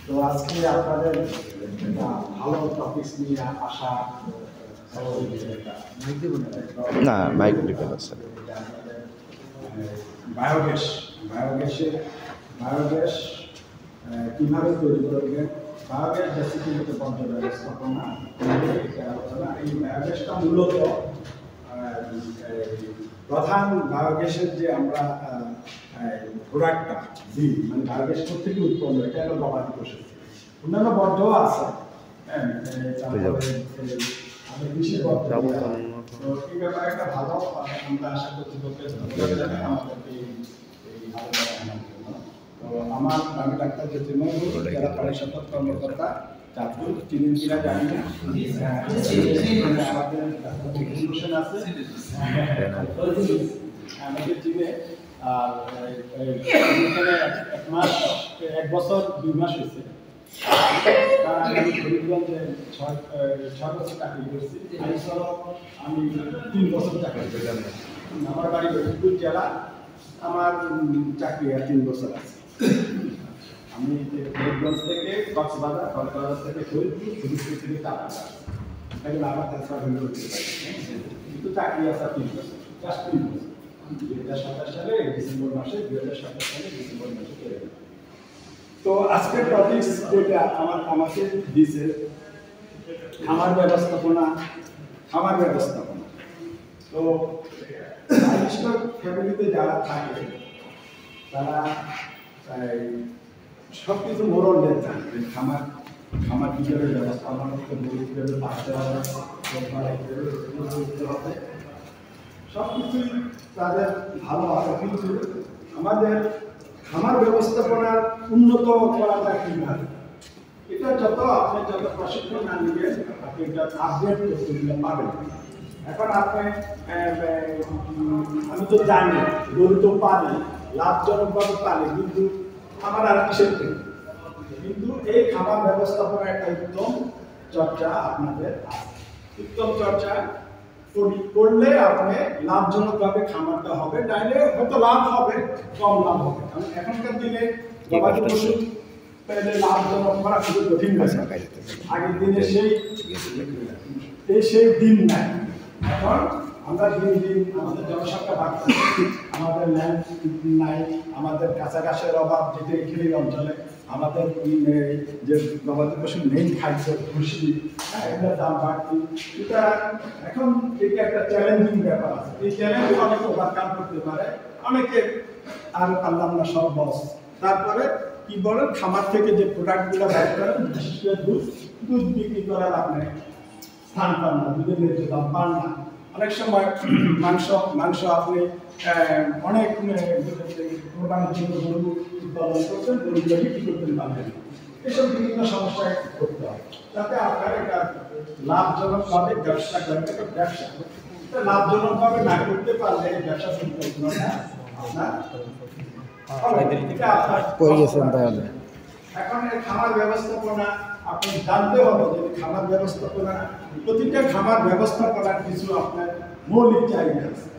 তো আজকে আপনাদের একটা ভালো টপিকস নিয়ে আসা না মাইক ডিপেন্ড আছে বায়োগ্যাস বায়োগ্যাস কীভাবে তৈরি করবেন, বায়োগ্যাস বেসিক্যালি হচ্ছে বর্জ্য ব্যবস্থাপনা। এই বায়োগ্যাসটা মূলত প্রধান বায়োগ্যাসের যে আমরা প্রোডাক্টটা দিই, মানে বায়োগ্যাস থেকে উৎপন্ন, এটা হলো গবাদি পশু। অন্যান্য বর্জ্য আছে, কৃষি বর্জ্য। তো এই ব্যাপারে একটা ভালো আমরা আশা করছি আমি ডাক্তার জ্যোতির্ময়, যারা প্রাণী সম্পদ কর্মকর্তা চাঁদপুর, চিনেন কিনা জানি না, আমাদের আছে আমাদের চিনে। আর এখানে 1 বছর 2 মাস হয়েছে। আমি ফরিদগঞ্জে 6 বছর চাকরি করছি। আমি 3 বছর চাকরি করি। আমার বাড়ি ফরিদপুর জেলা, আমার চাকরি 3 বছর আছে। আমি ফরিদগঞ্জ থেকে কক্সবাজার, কক্সবাজার থেকে ফরিদপুর, ফরিদপুর থেকে চাকরি এগুলো আমার ট্রান্সফার করতে পারি, কিন্তু চাকরি আছে 3 বছর, জাস্ট 3 বছর। 2027 সালে ডিসেম্বর মাসে 2027 সালে ডিসেম্বর মাসে চলে গেল। তো আজকের টপিকস যেটা আমাকে দিয়েছে খামার ব্যবস্থাপনা। তো ফ্যামিলিতে যারা থাকে তারা সব কিছু মোড়ল দেন, খামার কিভাবে ব্যবস্থাপনা করতে হবে, কীভাবে বাঁচতে হবে, সব কিছুই তাদের ভালো হবে। কিন্তু আমাদের খামার ব্যবস্থাপনার উন্নত করাটা কীভাবে, এটা আপনি যত প্রশিক্ষণ না নিবেন, আপনি এটা আপডেট করতে দিলে পাবেন। এখন আমি তো জানি গরু তো পালি, লাভজনকভাবে পালি, কিন্তু আমার আর কিসের থেকে, কিন্তু এই খামার ব্যবস্থাপনা একটা উত্তম চর্চা আপনাদের আছে। উত্তম চর্চা করলে আপনি লাভজনকভাবে খামারটা হবে, তাইলে হয়তো লাভ হবে, কম লাভ হবে। কারণ এখনকার দিনে গবাদি পশু লাভজনক করা খুবই কঠিন হয়েছে। আগের দিনে সেই দিন নাই। এখন আমরা দিন দিন আমাদের জনসংখ্যা বাড়ছে, আমাদের ল্যান্ড নাই, আমাদের কাছাকাছির অভাব, যেটা এখানে অঞ্চলে আমাদের যে গবাদি পশুর মেইন খাদ্য কৃষি, এগুলোর দাম বাড়তি। এটা এখন এটা একটা চ্যালেঞ্জিং ব্যাপার আছে। এই চ্যালেঞ্জ অনেকে ওভারকাম করতে পারে, অনেকে আর পারলাম না, সব বস। তারপরে কি বলেন, খামার থেকে যে প্রোডাক্টগুলো বের করেন, বিশেষ করে দুধ বিক্রি করার আপনি স্থান পান না, দুধের ন্যায্য দাম পান না। অনেক সময় মাংস আপনি অনেক কোরবানির জন্য গরু উৎপাদন করছেন, গরুগুলো বিক্রি করতে পারবেন। এসব বিভিন্ন সমস্যায় করতে হয়, যাতে আপনার এটা লাভজনকভাবে ব্যবসা করেন। একটা ব্যবসা লাভজনকভাবে না করতে পারলে এই ব্যবসা পরিকল্পনাটা আপনার এখন খামার ব্যবস্থাপনা আপনি জানতে হবে যে খামার ব্যবস্থাপনা, প্রতিটা খামার ব্যবস্থাপনার কিছু আপনার মৌলিক চাহিদা আছে,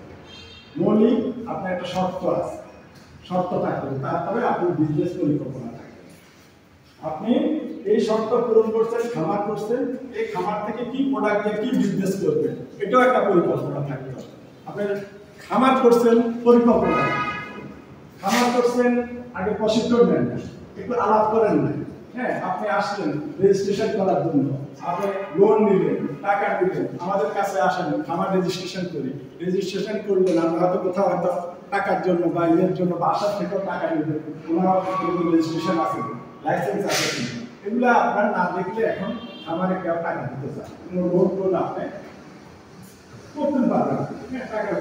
মৌলিক আপনার একটা শর্ত আছে, শর্ত থাকবে, তারপরে আপনি বিজনেস পরিকল্পনা থাকবে। আপনি এই শর্ত পূরণ করছেন, খামার করছেন, এই খামার থেকে কি প্রোডাক্ট দিয়ে কি বিজনেস করবেন, এটাও একটা পরিকল্পনা থাকবে। আপনার খামার করছেন, পরিকল্পনা, খামার করছেন, আগে প্রশিক্ষণ নেন না, একটু আলাপ করেন না। হ্যাঁ, আপনি আসলেন রেজিস্ট্রেশন করার জন্য, আপনি লোন নিলেন, টাকা নিলেন, আমাদের কাছে আসেন, খামার রেজিস্ট্রেশন করি। রেজিস্ট্রেশন করলেন, আমরা হয়তো কোথাও হয়তো টাকার জন্য বা ইয়ের জন্য বাসার থেকেও টাকা নেবেন, ওনার রেজিস্ট্রেশন আছে, লাইসেন্স আছে, এগুলো আপনার না দেখলে এখন খামারে কেউ টাকা দিতে চায়, কোনো লোন আপনি করতে পারবেন। টাকা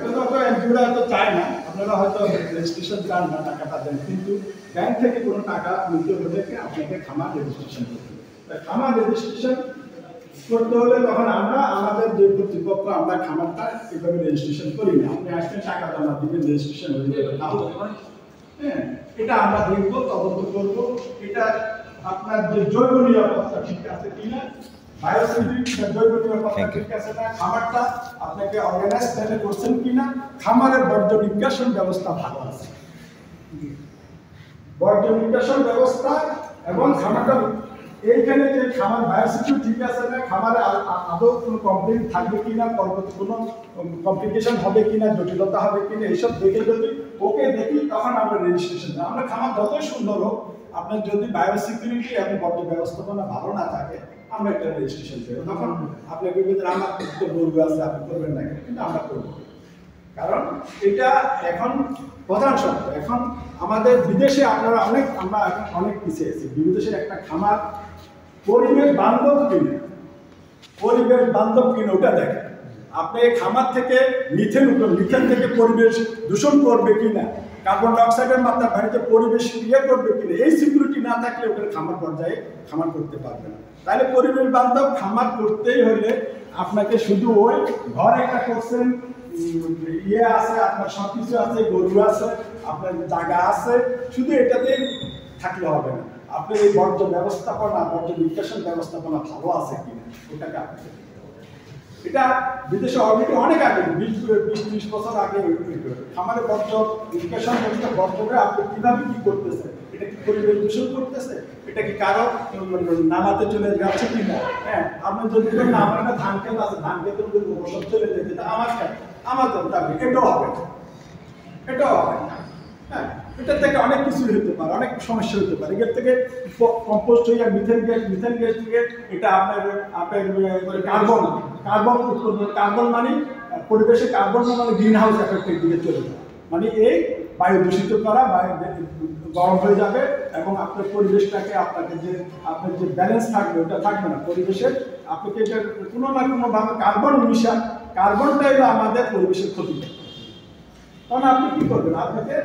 তো চায় না, আপনারা হয়তো রেজিস্ট্রেশন চান না, টাকাটা দেন, কিন্তু ব্যাংক থেকে কোনো টাকা নিতে হলে আপনাকে খামার রেজিস্ট্রেশন করতে হবে। খামার রেজিস্ট্রেশন করতে হলে তখন আমরা আমাদের যে কর্তৃপক্ষ, আমরা খামারটা এভাবে রেজিস্ট্রেশন করি না। আপনি আসছেন, টাকা জমা দিবেন, রেজিস্ট্রেশন হয়ে যাবে না। হ্যাঁ, এটা আমরা দেখবো, তদন্ত করবো, এটা আপনার যে জৈব নিরাপত্তা ঠিক আছে কিনা, বায়োসিডিক জৈব নিরাপত্তা ঠিক আছে না, খামারটা আপনাকে অর্গানাইজ প্ল্যানে করছেন কিনা, খামারের বর্জ্য নিষ্কাশন ব্যবস্থা ভালো আছে, বর্জ্য নিষ্কাশন ব্যবস্থা এবং খামারটা এইখানে যে খামার বায়োসিকিউর ঠিক আছে না, খামারে আদৌ কোনো কমপ্লেন থাকবে কিনা, পরবর্তী কোনো কমপ্লিকেশন হবে কিনা, জটিলতা হবে কিনা, এইসব দেখে যদি ওকে দেখি তখন আমরা রেজিস্ট্রেশন দেবো। আমরা খামার যতই সুন্দর হোক, আপনার যদি বায়োসিকিউরিটি এবং বর্জ্য ব্যবস্থাপনা ভালো না থাকে আমরা একটা রেজিস্ট্রেশন দেবো। তখন আপনি ভিতরে আমার তো গরু আছে আপনি করবেন না, কিন্তু আমরা করবো। কারণ এটা এখন প্রধান শর্ত। এখন আমাদের বিদেশে আপনারা আমরা এখন অনেক পিছিয়ে আছি। বিদেশের একটা খামার পরিবেশ বান্ধব কিনে, পরিবেশ বান্ধব কিনে ওটা দেখেন। আপনি খামার থেকে মিথেন থেকে পরিবেশ দূষণ করবে কিনা, কার্বন ডাইঅক্সাইডের মাত্রা বাড়িতে পরিবেশ করবে কিনা, এই সিকিউরিটি না থাকলে ওটার খামার পর্যায়ে খামার করতে পারবে না। তাহলে পরিবেশ বান্ধব খামার করতেই হলে আপনাকে শুধু ওই ঘর একটা করছেন, আছে আপনার সবকিছু আছে, গরু আছে, আপনার জায়গা আছে, শুধু এটাতেই থাকলে হবে না। আপনার এই বর্জ্য ব্যবস্থাপনা, বর্জ্য নিষ্কাশন ব্যবস্থাপনা ভালো আছে কিনা ওটাকে আপনি, এটা বিদেশে অলরেডি অনেক আগে 20-30 বছর আগে খামারের বর্জ্য নিষ্কাশন ব্যবস্থা, বর্জ্যকে আপনি কিভাবে কি করতেছে, এটা কি পরিবেশ দূষণ করতেছে, এটা কি কারো নামাতে চলে যাচ্ছে কিনা। হ্যাঁ, আপনি যদি না আমার একটা ধান খেত আছে, ধান খেতে ওষুধ চলে যেতে আমার খেত আমার জন্য এটাও হবে না, এটাও হবে না। হ্যাঁ, এটার থেকে অনেক কিছু হতে পারে, অনেক সমস্যা হতে পারে। এর থেকে কম্পোস্ট হয়ে মিথেন গ্যাস থেকে এটা আপনার কার্বন মানে পরিবেশে কার্বন মানে গ্রিন হাউস এফেক্টের দিকে চলে যায়, মানে এই বায়ু দূষিত করা, বায়ু গরম হয়ে যাবে এবং আপনার পরিবেশটাকে আপনার যে ব্যালেন্স থাকবে ওটা থাকবে না পরিবেশের। আপনাকে এটা কোনো না কোনোভাবে কার্বন মিশন, কার্বনটাই আমাদের পরিবেশের ক্ষতি করে। তখন আপনি কি করবেন, আপনাকে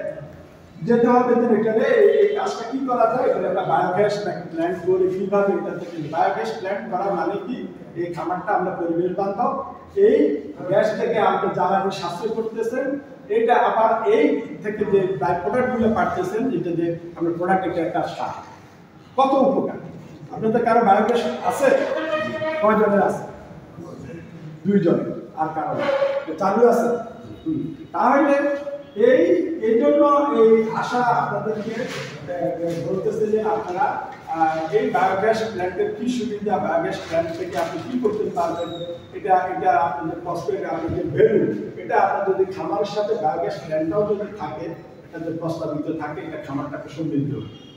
যেতে হবে যে এখানে এই কাজটা কি করা যায়, এখানে একটা বায়োগ্যাস প্ল্যান্ট করে কিভাবে এটা থেকে বায়োগ্যাস প্ল্যান্ট করা মানে কি, এই খামারটা আমরা পরিবেশ বান্ধব, এই গ্যাস থেকে আপনি জ্বালানি সাশ্রয় করতেছেন, এটা আবার এই থেকে যে বাই প্রোডাক্টগুলো পাচ্ছেন, এটা যে আমরা প্রোডাক্ট, এটা একটা সার, কত উপকার। আপনাদের কারো বায়োগ্যাস আছে? কয়জনের আছে? 2 জনের, আর কারো চালু আছে? তাহলে এই জন্য এই আশা আপনাদেরকে বলতেছে যে আপনারা এই বায়োগ্যাস প্ল্যান্টের কি সুবিধা, বায়োগ্যাস প্ল্যান্ট থেকে আপনি কি করতে পারবেন, এটা আপনাদের প্রসপেক্ট, আপনাদের ভ্যালু, এটা আপনার যদি খামারের সাথে বায়োগ্যাস প্ল্যান্টটাও যদি থাকে, এটা যদি প্রস্তাবিত থাকে, এটা খামারটাকে সমৃদ্ধ,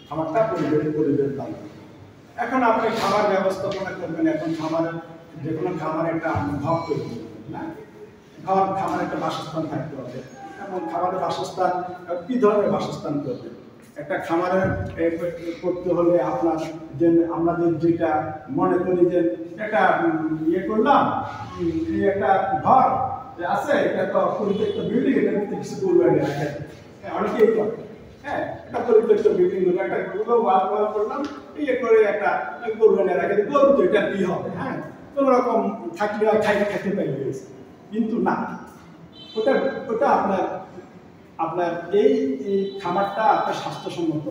খামারটা পরিবেশ বান্ধব। এখন আপনি খাবার ব্যবস্থাপনা করবেন, এখন খামারের যে কোনো খামারে একটা ঘর তৈরি করবেন না, খামারে একটা বাসস্থান থাকতে হবে। এবং খামারের বাসস্থান কি ধরনের বাসস্থান করবে, একটা খামারের করতে হলে আপনার যে আমাদের যেটা মনে করি যে একটা করলাম, এই একটা ঘর যে আছে, এটা তো পরিত্যক্ত বিল্ডিং, এটা কিন্তু কিছু গরু এনে রাখে, অনেকেই করে। হ্যাঁ, একটা পরিত্যক্ত বিল্ডিং হলো, একটা ওয়াল করলাম, করে একটা গরু এনে রাখে, গরু তো এটা কি হবে। হ্যাঁ, কোনো রকম থাকলে খাইতে পাই গেছে, কিন্তু না, ওটা আপনার এই খামারটা আপনার স্বাস্থ্যসম্মত,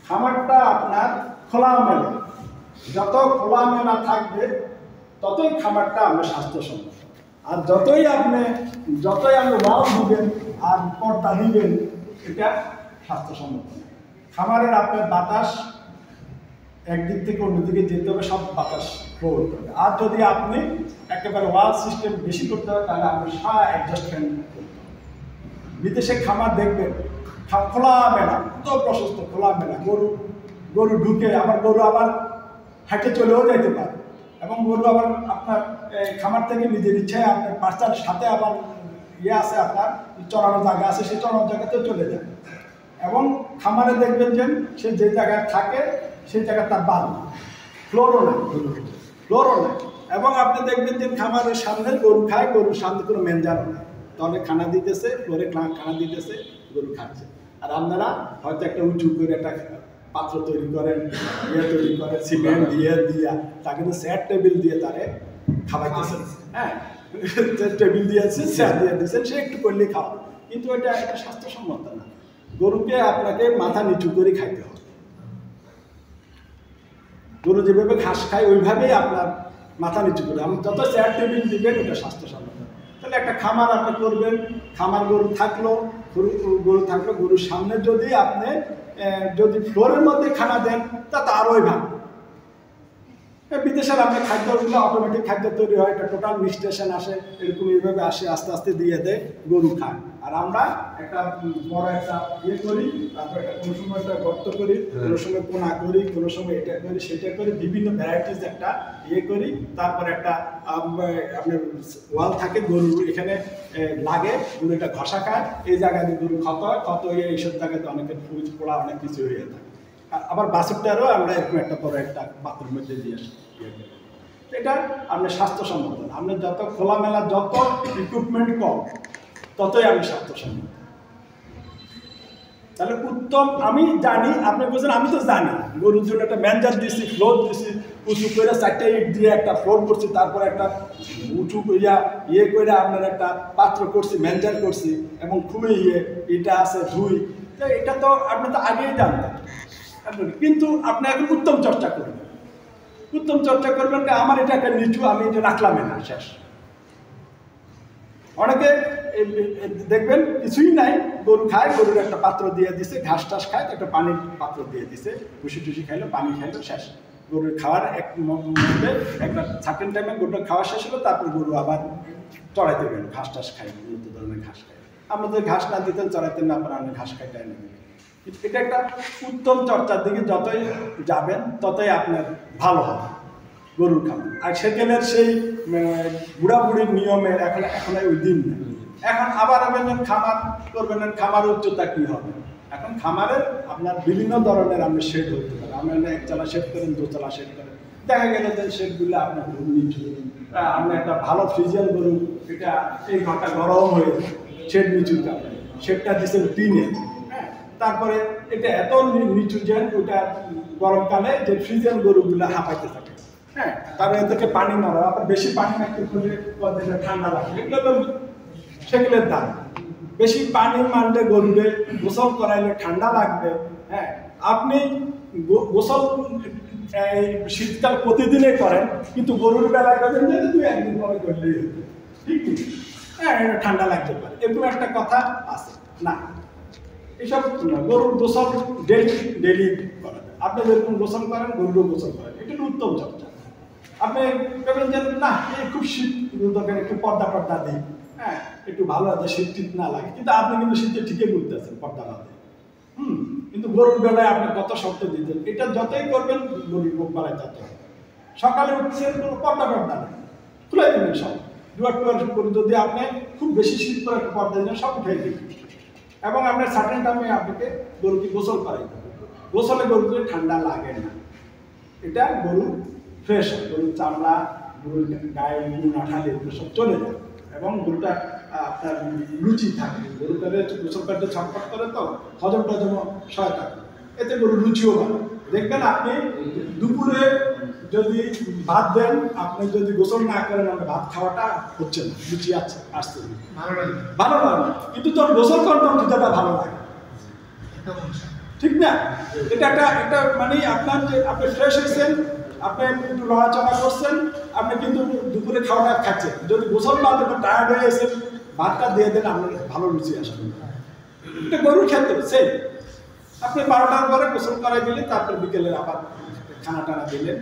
খামারটা আপনার খোলামেলা, যত খোলামেলা থাকবে ততই খামারটা আপনার স্বাস্থ্যসম্মত। আর যতই আপনি ওয়াল দিবেন আর পর্দা দিবেন, এটা স্বাস্থ্যসম্মত। খামারের আপনার বাতাস একদিক থেকে অন্যদিকে যেতে হবে, সব বাতাস ফ্লো করতে হবে। আর যদি আপনি একেবারে ওয়াল সিস্টেম বেশি করতে হবে, তাহলে আপনি অ্যাডজাস্ট ফ্যান করতে হবে। বিদেশে খামার দেখবেন খোলামেলা, কত প্রশস্ত খোলামেলা, গরু ঢুকে গরু আবার হাঁটে চলেও যেতে পারে, এবং গরু আবার আপনার খামার থেকে নিজের ইচ্ছায় আপনার বাচ্চার সাথে আবার আছে, আপনার চড়ানো জায়গা আছে, সেই চড়ানো জায়গাতেও চলে যায়। এবং খামারে দেখবেন যে সে যে জায়গায় থাকে সেই জায়গায় তার বাল ফ্লোরও নাই, এবং আপনি দেখবেন যে খামারের সামনে গরু খায়, গরুর সামনে কোনো মেনজারও নাই, তাহলে খানা দিতেছে, ফ্লোরে খানা দিতেছে, গরু খাচ্ছে। আর আপনারা হয়তো একটা উঁচু করে একটা পাত্র তৈরি করেন, সিমেন্ট দিয়ে তাকে চেয়ার টেবিল দিয়ে তারে খাওয়াইতেছেন। হ্যাঁ, টেবিল দিয়েছে, চেয়ার দিয়ে দিয়েছেন, সে একটু করলেই খাওয়া, কিন্তু এটা একটা স্বাস্থ্যসম্মত না। গরুকে আপনাকে মাথা নিচু করে খাইতে হবে। গরু যেভাবে ঘাস খায় ওইভাবেই আপনার মাথা নিচু করে, আপনি যত চেয়ার টেবিল দিবেন ওটা স্বাস্থ্যসম্মত। তাহলে একটা খামার আপনি করবেন, খামার গরু থাকলো, গরুর সামনে যদি আপনি যদি ফ্লোরের মধ্যে খানা দেন তা তো আরোই ভালো। বিদেশের আপনি খাদ্যগুলো অটোমেটিক খাদ্য তৈরি হয়, একটা টোটাল মিস্টেশন আসে, এরকম এইভাবে আসে, আস্তে আস্তে দিয়ে দেয়, গরু খায়। আর আমরা একটা বড় একটা করি, তারপর একটা কোনো সময় একটা গর্ত করি, কোনো সময় কোনা করি, কোনো সময় এটা করি সেটা করি, বিভিন্ন ভ্যারাইটিস একটা করি। তারপর একটা আপনার ওয়াল থাকে, গরু এখানে লাগে, গরু এটা ঘষা খায়, এই জায়গায় গরু ক্ষত হয়, ক্ষত হয়ে এইসব জায়গাতে অনেকের ফুজ পোড়া অনেক কিছু হয়ে থাকে। আবার বাছুরটারও আমরা এরকম একটা বড় একটা পাত্রের মধ্যে দিয়ে আসি। এটা আপনার স্বাস্থ্যসম্মত। আপনার যত খোলামেলা, যত ইকুইপমেন্ট কম, ততই আমি স্বাস্থ্যসম্মত। তাহলে উত্তম, আমি জানি, আপনি বলছেন আমি তো জানি, গরুর জন্য একটা ম্যানজার দিয়েছি, ফ্লোর দিয়েছি, উঁচু করে 4টা ইট দিয়ে একটা ফ্লোর করছি, তারপরে একটা উঁচু করিয়া করে আপনার একটা পাত্র করছি, ম্যানজার করছি, এবং খুবই এটা আছে ধুই। এটা তো আপনি তো আগেই জানতেন, কিন্তু আপনি এখন উত্তম চর্চা করবেন। উত্তম চর্চা করবেন, আমার এটা একটা নিচু, আমি এটা রাখলাম না, শেষ। অনেকে দেখবেন কিছুই নাই, গরু খায়, গরুর একটা পাত্র দিয়ে দিছে, ঘাস টাস খায়, একটা পানির পাত্র দিয়ে দিছে, ভুসি টুসি খাইলো, পানি খাইলো, শেষ। গরুর খাওয়ার এক মধ্যে একটা সার্টেন টাইমে গরুটা খাওয়া শেষ হলো, তারপর গরু আবার চড়াইতে গেল, ঘাস টাস খাই, উন্নত ধরনের ঘাস খাই। আমাদের ঘাস না দিতেন, চড়াইতেন না, আপনার ঘাস খাইতে এনে দেবেন। এটা একটা উত্তম চর্চার দিকে যতই যাবেন ততই আপনার ভালো হবে গরুর খাবার। আর সেখানের সেই বুড়াবুড়ির নিয়মের এখন ওই দিন নেই। এখন আবার আপনি খামার করবেন, খামার উচ্চতা কী হবে? এখন খামারের আপনার বিভিন্ন ধরনের আপনি শেড হতে পারে। আপনি একতলা শেড করেন, দোতলা শেড করেন, দেখা গেল যে শেডগুলো আপনার নিচু। আপনি একটা ভালো ফ্রিজিয়ান গরু, এটা এই ঘরটা গরম হয়ে শেড নিচু, শেডটা দিচ্ছেন টিনে, তারপরে এটা এত নিচু যে ওইটা গরমকালে যে ফ্রিজিয়ান গরুগুলো হাঁপাইতে থাকে, তারপরে এদেরকে পানি মারা, আবার বেশি পানি মারতে করলে ঠান্ডা লাগে, এগুলো সেগুলোর দাম। বেশি পানি মারলে গরুরে গোসল করাইলে ঠান্ডা লাগবে। আপনি গোসল শীতকাল প্রতিদিনে করেন, কিন্তু গরুর বেলায় করেন যে 2-1 দিন পরে করলেই হবে, ঠিক কি? ঠান্ডা লাগতে পারে, এরকম একটা কথা আছে না। এইসব গরুর গোসল ডেলি করা যায়। আপনি যেরকম গোসল করেন, গরুরও গোসল করেন, এটা উত্তম চর্চা। আপনি ভাবেন যে না, খুব শীত দরকার, একটু পর্দা দিই, একটু ভালো আছে, শীত টিত না লাগে, কিন্তু আপনি কিন্তু শীতে ঠিকই করতেছেন পর্দা না দিয়ে। কিন্তু গরুর বেলায় আপনি কত শব্দ দিতেন, এটা যতই করবেন গরুর মুখ বাড়ায় তত। সকালে উঠছেন, কোনো পর্দা নেই, খুলে দিবেন সব, ডুয়ার করে। যদি আপনি খুব বেশি শীত করে একটা পর্দা দিলেন, সব উঠে দিবেন। এবং আপনার সার্টেন টাইমে আপনাকে গরুকে গোসল করাইতে হবে। গোসলে গরুকে ঠান্ডা লাগে না, এটা গরু ফ্রেশ হয়, গরুর চামড়া, গরুর গায়ে নাঠালে এগুলো সব চলে যায়, এবং গরুটা আপনার রুচি থাকে। গরুটারে গোসল করতে ছটফট করে, তো হজমটা যেন সহায়তা করে, এতে গরুর রুচিও ভালো। দেখবেন আপনি দুপুরে যদি ভাত দেন, আপনি যদি গোসল না করেন, আমাদের ভাত খাওয়াটা হচ্ছে না, রুচি আসছে ভালো লাগে, কিন্তু তোর গোসল করতে খিদাটা ভালো লাগে, ঠিক না? এটা একটা মানে আপনার যে আপনি ফ্রেশ হয়েছেন, আপনি একটু লড়াচড়া করছেন, আপনি কিন্তু দুপুরে খাওয়াটা খাচ্ছেন। যদি গোসল না দেবেন, টায়ার্ড হয়ে গেছেন, ভাতটা দিয়ে দেন, আপনার ভালো রুচি আসবে। এটা গরুর ক্ষেত্রে সেই আপনি 12টার পরে গোসল করাই দিলে, তারপর বিকেলে আবার খানা দিলেন,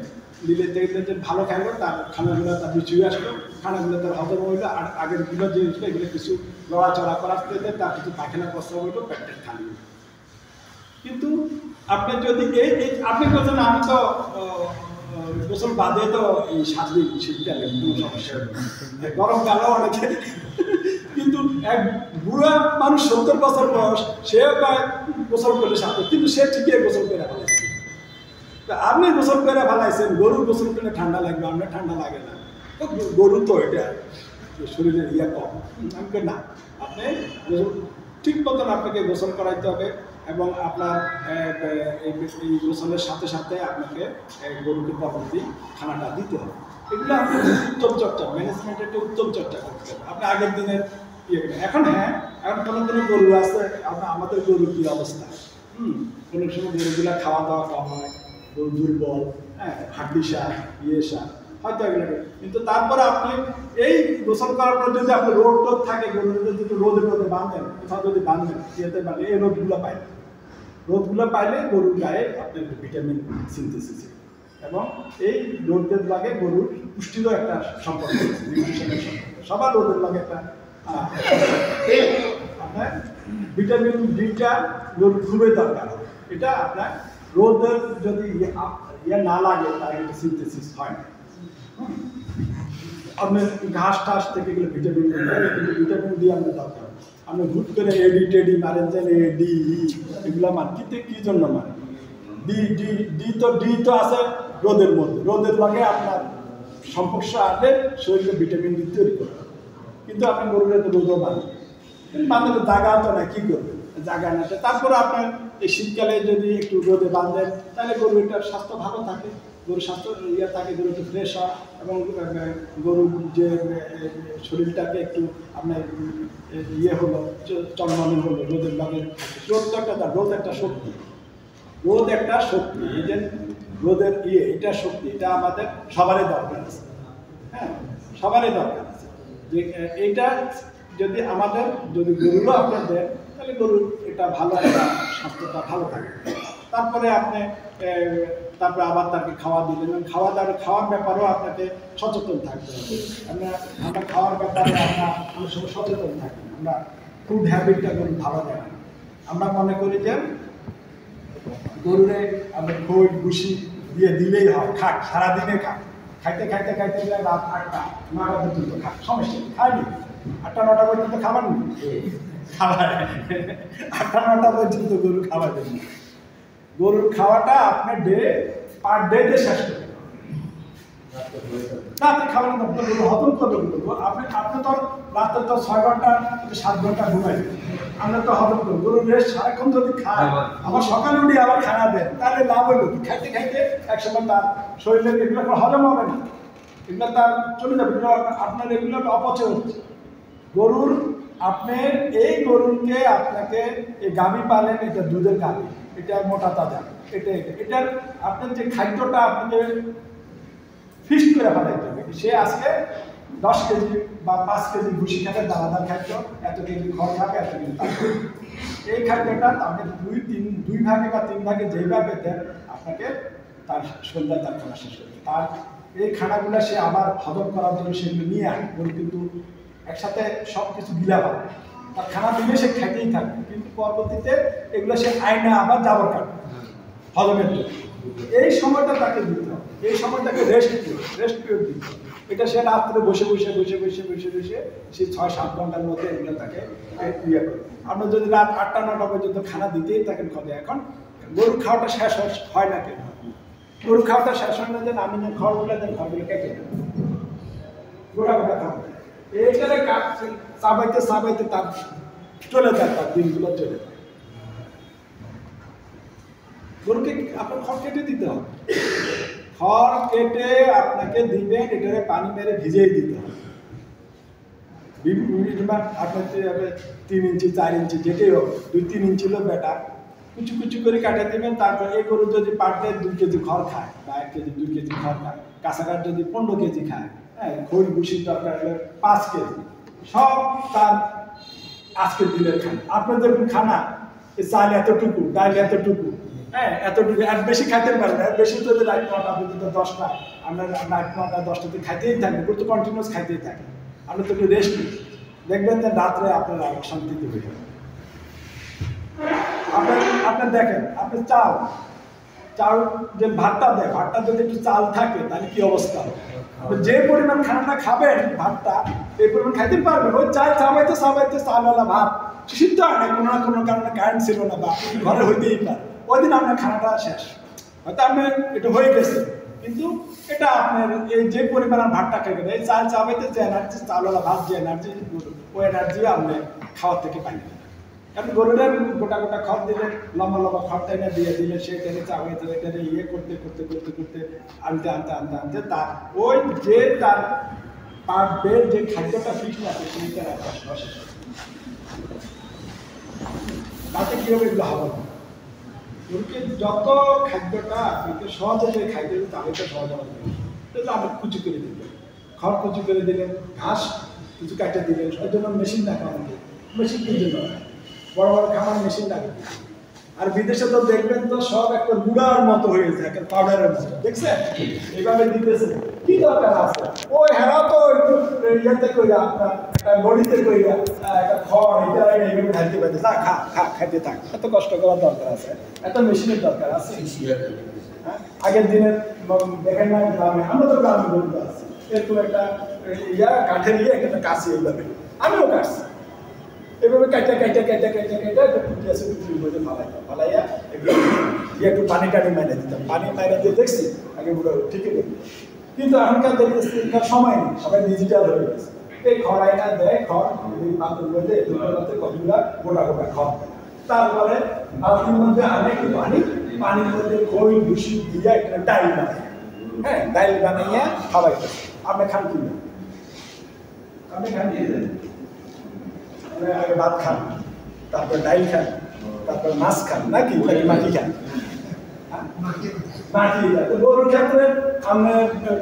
দেখলেন যে ভালো খাইলো, তার খানাগুলো তার রুচি আসলো, খানাগুলো তার হজম হইলো। আর আগেরগুলো যে এগুলো কিছু লড়াচড়া করাতে দেয়, তার কিছু পায়খানা প্রস্রাব হইলো, পেটের খালি। কিন্তু আপনি যদি আপনি বলছেন আমি তো গোসল বাদে তো এই 7 দিন শীতকালে কোনো সমস্যা নেই, গরমকালেও অনেকে, কিন্তু এক বুড়া মানুষ 70 বছর বয়স, সেও গোসল করলে 7 দিন, কিন্তু সে ঠিকই গোসল করে ফেলাইছে। আপনি গোসল করে ফেলাইছেন, গরুর গোসল করলে ঠান্ডা লাগবে, আপনার ঠান্ডা লাগে না, তো গরু তো এটা শরীরের কম। আমি না, আপনি ঠিক মতন আপনাকে গোসল করাইতে হবে, এবং আপনার এই গোসলের সাথে সাথে আপনাকে গরুকে পরবর্তী খানাটা দিতে হবে। এগুলো আপনি উত্তম চর্চা, ম্যানেজমেন্টের একটা উত্তম চর্চা করতে হবে। আপনি আগের দিনের এখন এখন কোনো গরু আছে, আমাদের গরুর কী অবস্থা, কোনো সময় গরুগুলা খাওয়া দাওয়া কম হয়, গরু দুর্বল, হাড্ডিসা হয়তো এগুলো, কিন্তু তারপরে আপনি এই গোসল করার পর যদি আপনি রোদ থাকে, গরুদের যদি রোদে বাঁধেন, কোথাও যদি বাঁধেন, ইয়েতে বাঁধেন, এই রোদগুলো পাই রোদগুলো পাইলে গরুর গায়ে আপনার ভিটামিন সিনথেসিস এবং এই রোদের লাগে গরুর পুষ্টিরও একটা সম্পর্ক আছে, নিউট্রিশনের সম্পর্ক। সবার রোদের লাগে একটা আপনার ভিটামিন ডিটা গরুর খুবই দরকার। এটা আপনার রোদের যদি ইয়ে না লাগে তাহলে এটা সিনথেসিস হয় না। আপনার ঘাস টাস থেকে গেলে ভিটামিন কিন্তু ভিটামিন ডি আপনার দরকার। আপনি হুট করে এডি টেডি মারেন যে ডি এগুলো মান কি জন্য মারেন? ডি তো আছে রোদের মধ্যে, রোদের লগে আপনার সম্পর্ক আসলে শরীরে ভিটামিন ডি তৈরি করবে। কিন্তু আপনি গরুর তো রোদও বাঁধেন, কিন্তু বাঁধলে জায়গা তো না, কী করবেন? জায়গা না। তারপরে আপনার এই শীতকালে যদি একটু রোদে বাঁধেন তাহলে গরুটার স্বাস্থ্য ভালো থাকে, গরুর স্বাস্থ্য ইয়ে থাকে, গরু একটু ফ্রেশ হয় এবং গরুর যে শরীরটাকে একটু আপনার ইয়ে হলো চন্দ্রমে হলো রোদের লগে। রোদ একটা শক্তি, রোদ একটা শক্তি। এই যে রোদের এটা শক্তি, এটা আমাদের সবারই দরকার আছে। হ্যাঁ, সবারই দরকার আছে যে এইটা যদি আমাদের যদি গরুরও আপনার দেন তাহলে গরুর এটা ভালো, একটা স্বাস্থ্যটা ভালো থাকে। তারপরে তারপরে আবার তাকে খাওয়া দিলেন, খাওয়ার ব্যাপারেও আপনাকে সচেতন থাকতে হবে। আমরা খাওয়ার ব্যাপারে আমরা সব সচেতন থাকি। আমরা ফুড হ্যাবিটটা গরু ভালো দেয় না। আমরা মনে করি যে গরুরে আমরা খোল ভুসি দিয়ে দিলেই হয়, খাক, সারাদিনে খাক, খাইতে গেলে রাত 8টা 9টা পর্যন্ত খাক, সমস্যা নেই, খাইনি 8টা 9টা পর্যন্ত খাবার নেই, খাবার 8টা 9টা পর্যন্ত গরু খাবার দেবেন। গরুর খাওয়াটা আপনার পার ডে শেষ করবেন। রাতে খাবার গরু হজম করবে। আপনি তো রাতে তো 6 ঘন্টা 7 ঘন্টা ঘুমাইবেন, আমরা তো হজম করবো। গরুর রেস্ট সারাক্ষণ যদি খায় আবার সকালে উঠে আবার খানা দেন তাহলে লাভ হইল কি? খাইতে একসময় তার শরীরের এগুলো হজম হবে না, এগুলো তার চলে যাবে, আপনার এগুলো অপচয় হচ্ছে। গরুর আপনার এই গরুকে আপনাকে এই গাভী পালেন, এটা দুধের গাভী, এটা মোটা তাজা, এটার আপনার যে খাদ্যটা আপনাকে ফিক্সড করে ফেলাইতে হবে। সে আজকে 10 কেজি বা 5 কেজি ভুসি খাবে, দানাদার খাদ্য, এত কেজি খড় খাবে, এত কেজি তার। এই খাদ্যটা আপনি 2 ভাগে বা 3 ভাগে যেইভাবে দেন আপনাকে তার সন্ধ্যা তার খানা শেষ করবে। তার এই খানাগুলো সে আবার হজম করার জন্য সেগুলো নিয়ে আসে। কিন্তু একসাথে সব কিছু গিলা পাবে, তার খানা দিলে সে খাইতেই থাকবে, কিন্তু পরবর্তীতে এগুলো সে আয়না আবার যাবার কাটবে হজমের জন্য। এই সময়টা তাকে দিতে হবে, এই সময়টাকে রেস্ট পিরিয়ড দিতে হবে। এটা সে রাত্রে বসে সে 6-7 ঘন্টার মধ্যে এগুলো তাকে ইয়ে করবে। আপনি যদি রাত 8টা 9টা পর্যন্ত খানা দিতেই থাকেন খদে, এখন গরুর খাওয়াটা শেষ হয় না কেন? গরুর খাওয়াটা শেষ হয় না যে আমি খড়গুলো দেন, খড়গুলো কেটে দেন, গোটা খাওয়া এইখানে চাবাইতে তার চলে যায়, তার দিনগুলো চলে যায়। গরুকে আপনার খড় কেটে দিতে হবে, খড় কেটে আপনাকে দিবেন, এটাকে পানি মেরে ভিজিয়ে দিতে হবে। আপনার 3 ইঞ্চি 4 ইঞ্চি যেটাই হোক, 2-3 ইঞ্চি হলো বেটার, কুচু করে কাটে দেবেন। তারপর এই গরু যদি পার ডে 2 কেজি খড় খায় বা 1 কেজি 2 কেজি খড় খায়, কাঁচাকাঠ যদি 15 কেজি খায়, হ্যাঁ, খোল ভুসির দরকার হলে 5 কেজি, সব তার আজকের দিনের খানা। আপনার দেখুন খানা, চাল এতটুকু, ডাল এতটুকু, হ্যাঁ, এতটুকু, আর বেশি খাইতে পারবে না। বেশি যদি রাত 9টা পর্যন্ত 10টা, আমরা রাত 9টা 10টাতে খাইতেই থাকবে, কিন্তু কন্টিনিউস খাইতেই থাকে। আমরা তো একটু রেস্ট নিই, দেখবেন যে রাত্রে আপনারা শান্তিতে হয়ে যাবে। আপনার দেখেন, আপনি চাল যে ভাতটা দেয়, ভাতটা যদি একটু চাল থাকে তাহলে কি অবস্থা? যে পরিমাণ খানাটা খাবেন ভাতটা, এই পরিমাণ খাইতে পারবেন। ওই চাল চাবাইতে চালওয়ালা ভাত সিদ্ধ হয় না, কোনো না কোনো কারণে কারেন্ট ছিল না বা ঘরে হইতেই পারে, ওই দিন আপনার খানাটা শেষ। হয়তো আপনার এটা হয়ে গেছে, কিন্তু এটা আপনার এই যে পরিমাণ ভাতটা খাইবেন, এই চাল চাবাইতে যে এনার্জি, চালওয়ালা ভাত যে এনার্জি, ওই এনার্জি আপনি খাওয়ার থেকে পাই না। আপনি গরুটার গোটা খড় দিলে, লম্বা খড় টাইনে দিয়ে দিলে, সেটাকে চাবাইতে ইয়ে করতে আনতে তার ওই যে তার পার ডে যে খাদ্যটা ফিক্স আছে সেইটার একটা শেষ হবে। তাতে কী হবে? এগুলো হবে না। গরুকে যত খাদ্যটা আপনাকে সহজে যে খাইতে হবে তাহলে তো সহজ হবে, আপনি কুচি করে দিলেন, খড় কুচি করে দিলেন, ঘাস কিছু কাটে দিলেন। ওই জন্য মেশিন দেখা আমাকে, মেশিন কি জন্য? বড় খামার মেশিন লাগে, আর বিদেশে তো দেখবেন তো সব একটা গুঁড়ার মতো হয়েছে, একটা পাউডারের মতো, দেখছেন এইভাবে দিতেছে। কি দরকার আছে? ওই হেরা তো একটু ইয়েতে কইরা আপনার বডিতে কইরা একটা খড় এটা এইভাবে ঢালতে পারছে, না খা খা খাইতে থাক, এত কষ্ট করার দরকার আছে? এত মেশিনের দরকার আছে? আগের দিনের দেখেন না গ্রামে, আমরা তো গ্রামে বলতে আছি, এরকম একটা কাঠের একটা কাশি এইভাবে আমিও কাটছি, এভাবে কাইটা কাইটা কাইটা কাইটা কাইটা একটা টুকি আছে, টুকির মধ্যে ফালাইয়া একটু পানি টানি মাইনে দিতাম, পানি মাইনে দিয়ে দেখছি আগে বুড়ো ঠিকই বলি। কিন্তু এখনকার দেখতেছি সময় নেই, সবাই ডিজিটাল হয়ে গেছে। এই খড়াইটা দেয়, খড় পাত্রের মধ্যে কতগুলা গোটা গোটা খড়, তারপরে বালতির মধ্যে আনে একটু পানি, পানির মধ্যে খই ভুসি দিয়ে একটা ডাইল বানায়, হ্যাঁ ডাইল বানাইয়া খাওয়াই। আপনি খান কি না? আপনি খান কি? আগে ভাত খান, তারপর ডাইল খান, তারপর মাছ খান, নাকি মাটি খান? মাটি। গরুর ক্ষেত্রে আপনি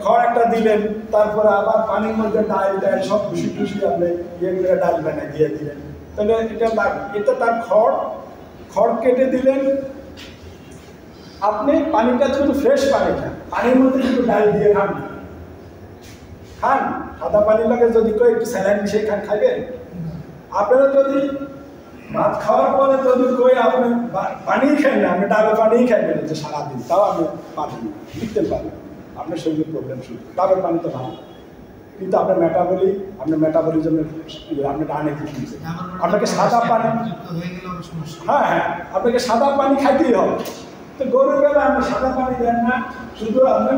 খড় একটা দিলেন, তারপরে আবার পানির মধ্যে ডাইল ডাইল সব খুশি টুসি আপনি ইয়ে করে ডাল বানায় দিয়ে দিলেন, তাহলে এটা এটা তার খড়, খড় কেটে দিলেন। আপনি পানিটা শুধু ফ্রেশ পানি খান, পানির মধ্যে কিন্তু ডাল দিয়ে খান খান, সাদা পানির লাগে যদি কেউ একটু স্যালাইন মিশিয়ে খান, খাইবেন? আপনারা যদি ভাত খাওয়ার পরে যদি কই আপনি পানি খান না, আপনি ডাবের পানিই খাইবেন যে সারাদিন, তাও আপনি পাবেন, লিখতে পারবেন, আপনার শরীরের প্রবলেম শুরু। ডাবের পানি তো ভালো, কিন্তু আপনার মেটাবলিজমের আপনি ডানে কি শুনছেন, আপনাকে সাদা পানি, হ্যাঁ হ্যাঁ আপনাকে সাদা পানি খাইতেই হবে। তো গরুর বেলা আপনি সাদা পানি দেন না, শুধু আপনি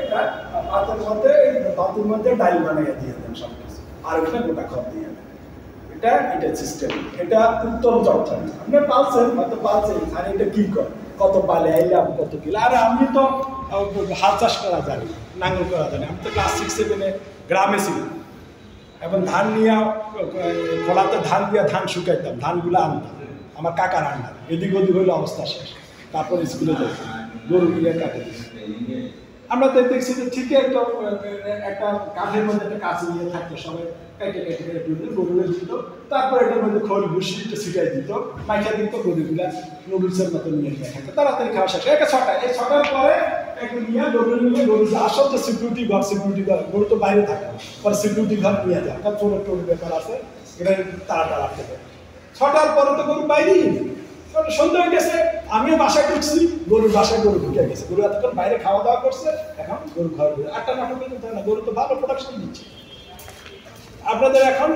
একটা পাত্রের মধ্যে ডাইল বানাইয়া দিয়ে দেন সব কিছু, আর ওটা গোটা খড় দিয়ে দেন। এটা সিস্টেম, এটা উত্তম চর্চা। আপনি পালছেন, হয়তো পালছেন, আর এটা কি করে, কত পালে আইলাম, কত কিলো। আর আমি তো হাল চাষ করা জানি, নাঙ্গল করা জানি। আমি তো ক্লাস 6-7 গ্রামে ছিলাম, এবং ধান নিয়ে খোলাতে ধান দিয়ে ধান শুকাইতাম, ধানগুলো আনতাম আমার কাকার আনতাম, এদিক ওদিক হইলে অবস্থা শেষ। তারপর স্কুলে যেতাম, গরু কিনে কাটে। আমরা তো দেখছি যে ঠিকই একটা কাঠের মধ্যে একটা কাছে নিয়ে থাকতো, সবাই কেটে কেটে কেটে গরুরে দিত, তারপর এটার মধ্যে খড় ভুসি ছিটাই দিত, মাইখা দিত, গরুগুলা নুডলসের মতো নিয়ে থাকতো, তাড়াতাড়ি খাওয়া শেষ। একটা 6টা, এই 6টার পরে একটু নিয়ে গরু আসল তো সিকিউরিটি ঘর, গরু তো বাইরে থাকে, পরে সিকিউরিটি ঘর নিয়ে যায়, তার চোরের টোরের ব্যাপার আছে, এটা তাড়াতাড়ি রাখতে হবে। 6টার পরে তো গরু বাইরেই, সন্ধ্যা হয়ে গেছে, আমিও বাসায় ঢুকছি, গরুর বাসায় গরু ঢুকে গেছে, গরু এতক্ষণ বাইরে খাওয়া দাওয়া করছে, এখন গরু খাওয়া 8টা-9টা পর্যন্ত না, গরু তো ভালো প্রোডাকশন দিচ্ছে। আপনাদের এখন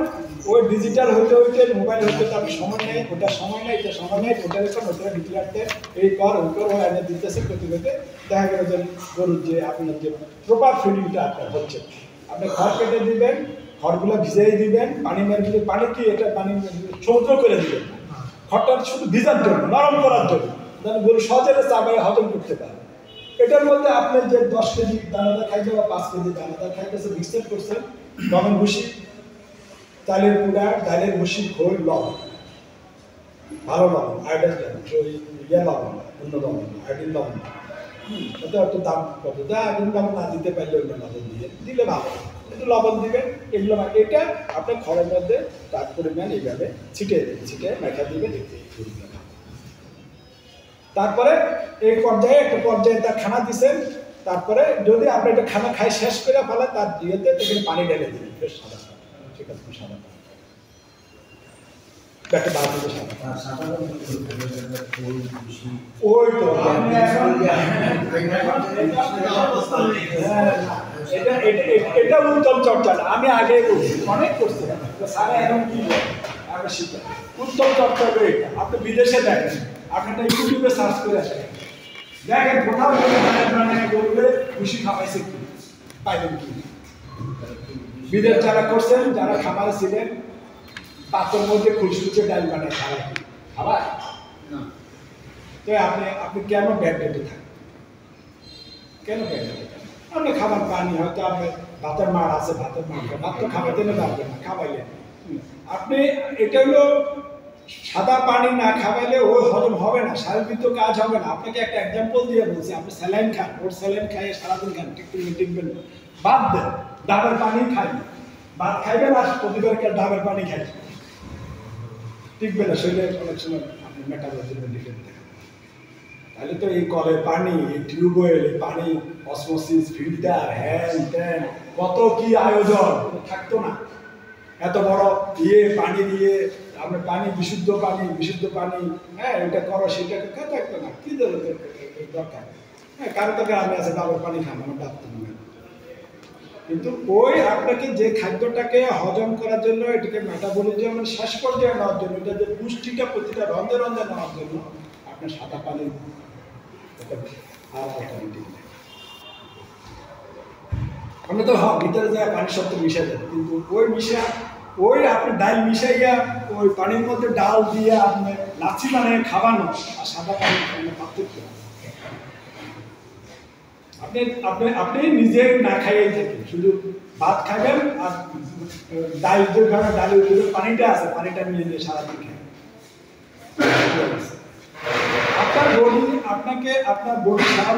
ওই ডিজিটাল হইতে হইতে মোবাইল হইতে তার সময় নেই, ওটা সময় নেই, এটা সময় নেই, ওটার এখন ওটা ডিক্লারতে এই কর ওই কর ও এনে দিতেছে, করতে করতে দেখা গেল যে গরুর যে আপনার যে প্রপার ফিডিংটা আপনার হচ্ছে। আপনি খড় কেটে দিবেন, খড়গুলো ভিজিয়ে দিবেন, পানি মেরে দিলে পানি কি এটা পানি সমুদ্র করে দিবেন, খড়টা শুধু ভিজার জন্য, নরম করার জন্য, যেন গরু সহজে চাবাই হজম করতে পারে। এটার মধ্যে আপনি যে 10 কেজি দানাদার খাইছে বা 5 কেজি দানাদার খাইতেছে, মিক্সচার করছেন, গমের ভুসি, চালের গুঁড়া, ডালের ভুসি, খোল, লবণ, ভালো লবণ, আয়োডিন লবণ, অন্য লবণ, আয়োডিন লবণ, ওটা একটু দাম কত, আয়োডিন লবণ না দিতে পারলে অন্য লবণ দিলে ভালো, একটু লবণ দিবেন। এগুলো এটা আপনার খড়ের মধ্যে তার পরিমাণ এইভাবে ছিটে মেখা দিবেন। তারপরে এই পর্যায়ে একটা পর্যায়ে তার খানা দিচ্ছেন, তারপরে যদি আপনি একটা খানা খাই শেষ করে ফেলে তার ইয়েতে সেখানে পানি ঢেলে দিবেন, বেশ সাদা, ঠিক আছে, সাদা একটা বালতিতে সাদা, ওই তো এটা উত্তম চর্চা না, আমি আগে অনেক করছি, সারা এখন কি আমরা শিখি উত্তম চর্চা করে। এটা আপনি বিদেশে দেখেন, আপনি একটা ইউটিউবে সার্চ করে আসেন, দেখেন কোথাও গরুরে খুশি খাওয়াইছে কি পাইবেন কি। বিদেশ যারা করছেন, যারা খামারে ছিলেন, পাত্রের মধ্যে খুশখুচে ডাল বানায় খাওয়া খাবার তো আপনি কেন ব্যান্ডেডে থাকেন, কেন ব্যান্ডেডে থাকেন? আপনি খাবার পানি হয়তো আপনার ভাতের মার আছে, ভাতের মার ভাত তো খাওয়াইতে না পারবেন না, খাওয়াইলেন আপনি। এটা হলো সাদা পানি না খাওয়াইলে ওই হজম হবে না, শারীরিক কাজ হবে না। আপনাকে একটা এক্সাম্পল দিয়ে বলছি, আপনি স্যালাইন খান, ওর স্যালাইন খাইয়ে সারাদিন খান, টিকবেন, বাদ দেন, ডাবের পানি খাই, ভাত খাইবেন আর প্রতিবার ডাবের পানি খাই, টিকবে না, শরীরে অনেক সময় আপনি মেটাবলিজমের দিকে তাহলে তো এই কলের পানি, এই টিউবওয়েল, এই পানি, অসমোসিস, ফিল্টার, হ্যান ত্যান, কত কি আয়োজন থাকতো না। এত বড় পানি দিয়ে আমরা বিশুদ্ধ পানি, হ্যাঁ এটা করো সেটা থাকতো না। কি দরকার? হ্যাঁ কারো তো গ্রামে আছে ডাবের পানি খান, আমার ডাব তো না। কিন্তু ওই আপনাকে যে খাদ্যটাকে হজম করার জন্য, এটাকে মেটাবলিজম শেষ পর্যায়ে নেওয়ার জন্য, এটা যে পুষ্টিটা প্রতিটা রন্ধে রন্ধে নেওয়ার জন্য আপনার সাদা পানি আর অল্টারনেটিভ নেই। আমরা তো ভিতরে যায় পানির সত্য মিশে যাবে, কিন্তু ওই আপনি ডাল মিশাইয়া ওই পানির মধ্যে ডাল দিয়ে আপনি লাচ্ছি বানিয়ে খাওয়ানো আর সাদা পানি খাওয়ানো পার্থক্য। আপনি আপনি আপনি নিজে না খাইয়েই থাকেন, শুধু ভাত খাবেন আর ডাল যে ডালের পানিটা আছে পানিটা নিয়ে সারাদিন খাবেন। আপনার বডি আপনার বডি সারা